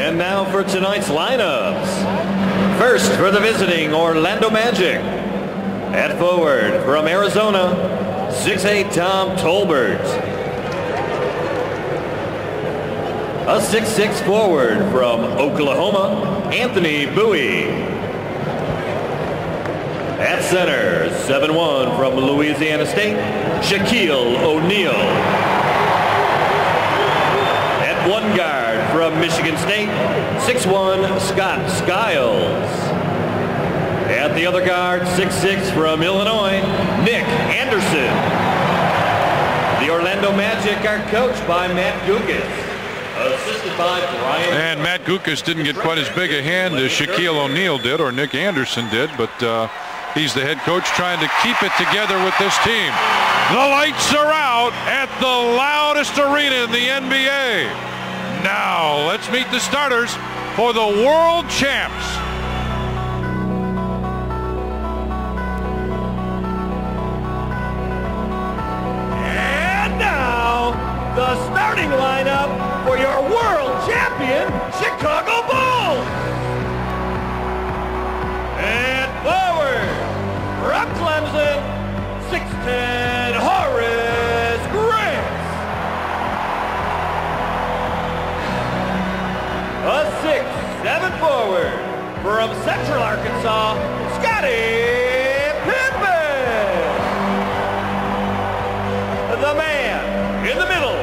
And now for tonight's lineups. First for the visiting Orlando Magic. At forward from Arizona, 6'8" Tom Tolbert. A 6'6" forward from Oklahoma, Anthony Bowie. At center, 7'1" from Louisiana State, Shaquille O'Neal. At one guard from Michigan State, 6'1" Scott Skiles. At the other guard, 6'6" from Illinois, Nick Anderson. The Orlando Magic are coached by Matt Guokas, assisted by Brian. And Matt Guokas didn't get quite as big a hand as Shaquille O'Neal did or Nick Anderson did, but he's the head coach trying to keep it together with this team. The lights are out at the loudest arena in the NBA. Now let's meet the starters for the world champs. And now the starting lineup for your world champion Chicago Bulls. And forward from Clemson, 6'10" Horace Grant. A 6'7" forward from Central Arkansas, Scottie Pippen. The man in the middle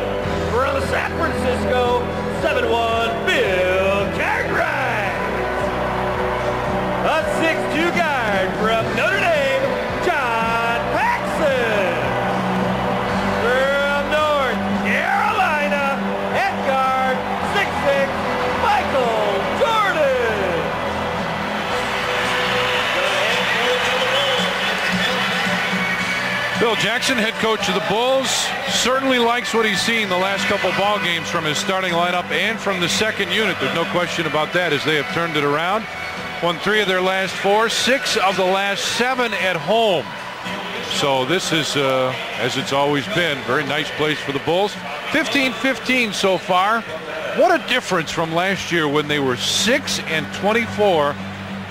from San Francisco, 7'1" Bill Cartwright. A 6'2" guard from Notre Dame, John Paxson. From North Carolina, at guard, 6'6", Michael Jordan. Bill Jackson, head coach of the Bulls, certainly likes what he's seen the last couple ball games from his starting lineup and from the second unit. There's no question about that, as they have turned it around. Won 3 of their last 4, 6 of the last 7 at home. So this is, as it's always been, very nice place for the Bulls. 15-15 so far. What a difference from last year when they were 6-24,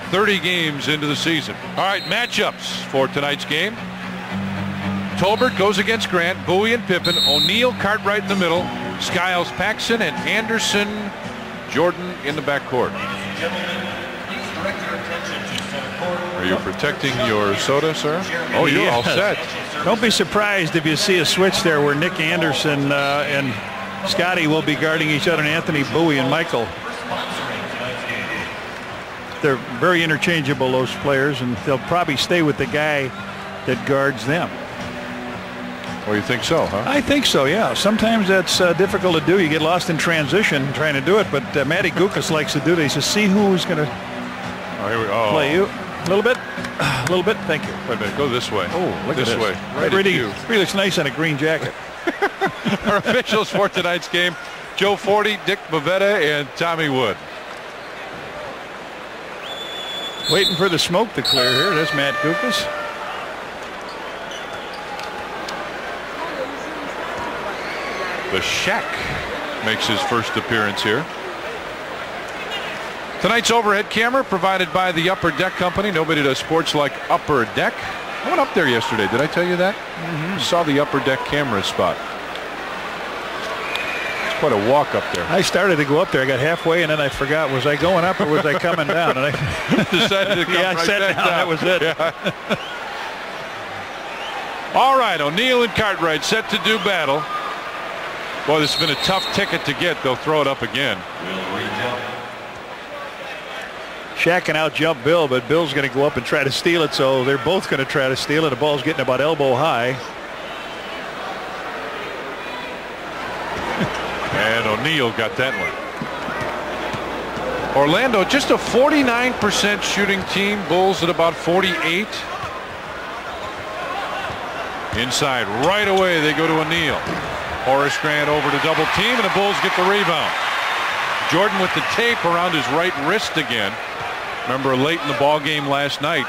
30 games into the season. All right, matchups for tonight's game. Tolbert goes against Grant, Bowie and Pippen, O'Neal, Cartwright in the middle, Skiles, Paxson, and Anderson, Jordan in the backcourt. Are you protecting your soda, sir? Oh, you're all set. Don't be surprised if you see a switch there where Nick Anderson and Scotty will be guarding each other, and Anthony, Bowie, and Michael. They're very interchangeable, those players, and they'll probably stay with the guy that guards them. Well, you think so, huh? I think so, yeah. Sometimes that's difficult to do. You get lost in transition trying to do it, but Matty Guokas likes to do it. He says, see who's going to play you. A little bit. A little bit. Thank you. Wait a minute. Go this way. Oh, look this at this. way. Right really, at you. really looks nice in a green jacket. Our officials for tonight's game, Joe Forty, Dick Bavetta, and Tommy Wood. Waiting for the smoke to clear here. There's Matt Guokas. The Shack makes his first appearance here. Tonight's overhead camera provided by the Upper Deck Company. Nobody does sports like Upper Deck. I went up there yesterday. Did I tell you that? Saw the Upper Deck camera spot. It's quite a walk up there. I started to go up there. I got halfway, and then I forgot. Was I going up or was I coming down? And I decided to come I right sat back down. That was it. Yeah. All right, O'Neal and Cartwright set to do battle. Boy, this has been a tough ticket to get. They'll throw it up again. Shaq can out jump Bill, but Bill's going to go up and try to steal it, so they're both going to try to steal it. The ball's getting about elbow high. And O'Neal got that one. Orlando, just a 49% shooting team. Bulls at about 48. Inside right away they go to O'Neal. Horace Grant over to double team, and the Bulls get the rebound. Jordan with the tape around his right wrist again. Remember late in the ball game last night,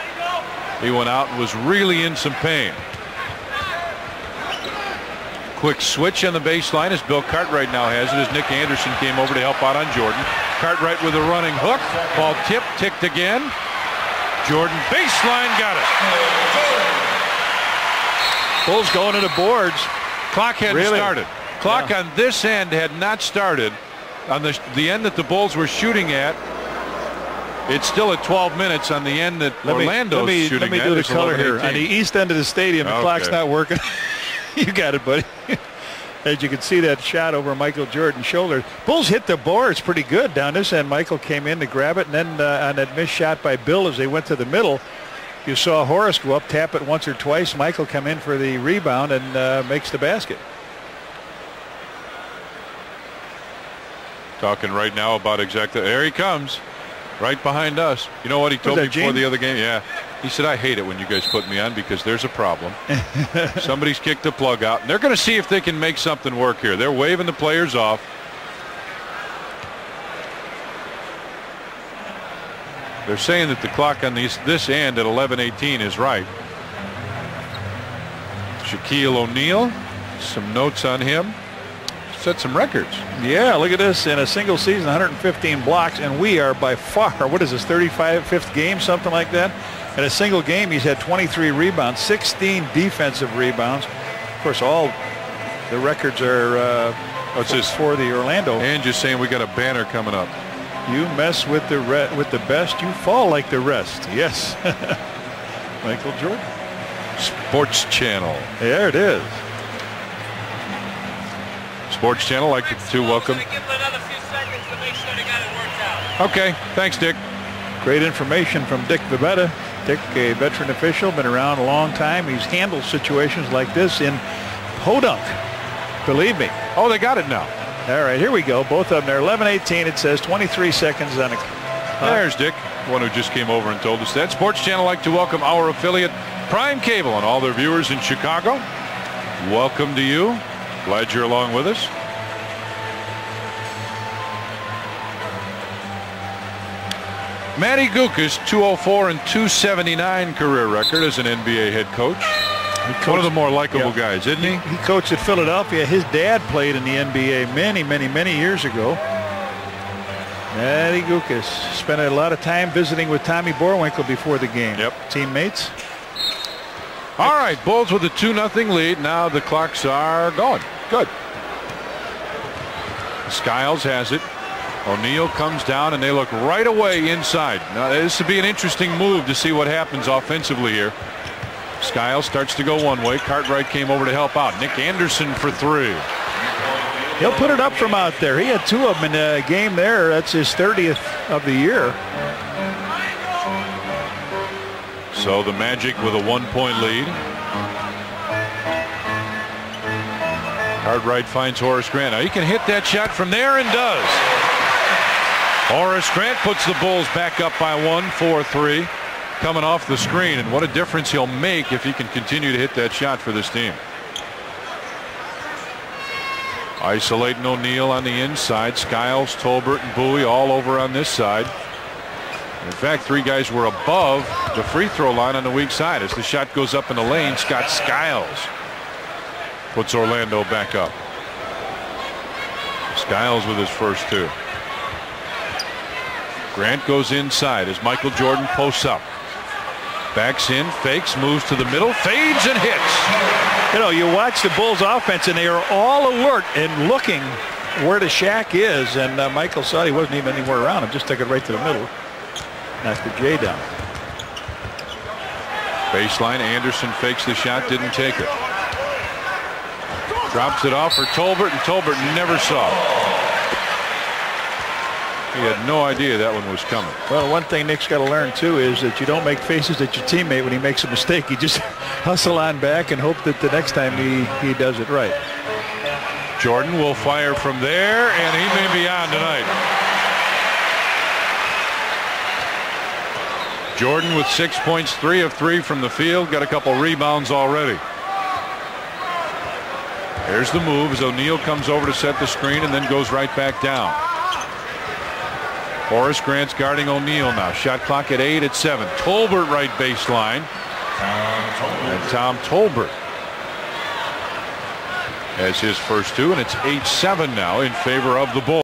he went out and was really in some pain. quick switch on the baseline as Bill Cartwright now has it, as Nick Anderson came over to help out on Jordan. Cartwright with a running hook. Ball ticked again. Jordan baseline, got it. Bulls going to the boards. Clock hadn't started. Clock on this end had not started. On the end that the Bulls were shooting at, it's still at 12 minutes. On the end that Orlando's shooting at, let me do the color here. On the east end of the stadium, the clock's not working. You got it, buddy. As you can see that shot over Michael Jordan's shoulder. Bulls hit the boards pretty good down this end. Michael came in to grab it, and then on that missed shot by Bill as they went to the middle, you saw Horace go up, tap it once or twice. Michael come in for the rebound and makes the basket. Talking right now about exactly. There he comes. Right behind us. You know what he told me before the other game? Yeah. He said, I hate it when you guys put me on because there's a problem. Somebody's kicked the plug out. And they're going to see if they can make something work here. They're waving the players off. They're saying that the clock on this end at 11:18 is right. Shaquille O'Neal, some notes on him. Set some records. Yeah, look at this. In a single season, 115 blocks, and we are by far, what is this, 35th game, something like that? In a single game, he's had 23 rebounds, 16 defensive rebounds. Of course, all the records are for the Orlando. And just saying we got a banner coming up. You mess with the best, you fall like the rest. Yes. Michael Jordan. Sports Channel. There it is. Sports Channel, like to welcome. Okay, thanks, Dick. Great information from Dick Vivetta. Dick, a veteran official, been around a long time. He's handled situations like this in Podunk. Believe me. Oh, they got it now. All right, here we go. Both of them there. 11:18. It says 23 seconds on it. There's Dick, one who just came over and told us that. Sports Channel like to welcome our affiliate, Prime Cable, and all their viewers in Chicago. Welcome to you. Glad you're along with us. Matty Guokas, 204 and 279 career record as an NBA head coach. One of the more likable guys, isn't he? He coached at Philadelphia. His dad played in the NBA many years ago. Matty Guokas spent a lot of time visiting with Tommy Borwinkle before the game. Yep. Teammates. All right, Bulls with a 2-0 lead. Now the clocks are going. Good. Skiles has it. O'Neal comes down, and they look right away inside. Now this would be an interesting move to see what happens offensively here. Skiles starts to go one way. Cartwright came over to help out. Nick Anderson for three. He'll put it up from out there. He had two of them in a game there. That's his 30th of the year. So the Magic with a 1-point lead. Cartwright finds Horace Grant. Now he can hit that shot from there and does. Horace Grant puts the Bulls back up by 1, 4-3. Coming off the screen, and what a difference he'll make if he can continue to hit that shot for this team. Isolating O'Neal on the inside. Skiles, Tolbert, and Bowie all over on this side. In fact, three guys were above the free throw line on the weak side. As the shot goes up in the lane, Scott Skiles puts Orlando back up. Skiles with his first two. Grant goes inside as Michael Jordan posts up. Backs in, fakes, moves to the middle, fades and hits. You know, you watch the Bulls offense and they are all alert and looking where the Shaq is, and Michael saw he wasn't even anywhere around him, just took it right to the middle. Knocked the J down. Baseline, Anderson fakes the shot, didn't take it. Drops it off for Tolbert, and Tolbert never saw it. He had no idea that one was coming. Well, one thing Nick's got to learn, too, is that you don't make faces at your teammate when he makes a mistake. You just hustle on back and hope that the next time he does it right. Jordan will fire from there, and he may be on tonight. Jordan with 6 points, 3 of 3 from the field. Got a couple rebounds already. There's the move as O'Neal comes over to set the screen and then goes right back down. Horace Grant's guarding O'Neal now. Shot clock at 8 at 7. Tolbert right baseline. And Tom Tolbert. as his first two, and it's 8-7 now in favor of the Bulls.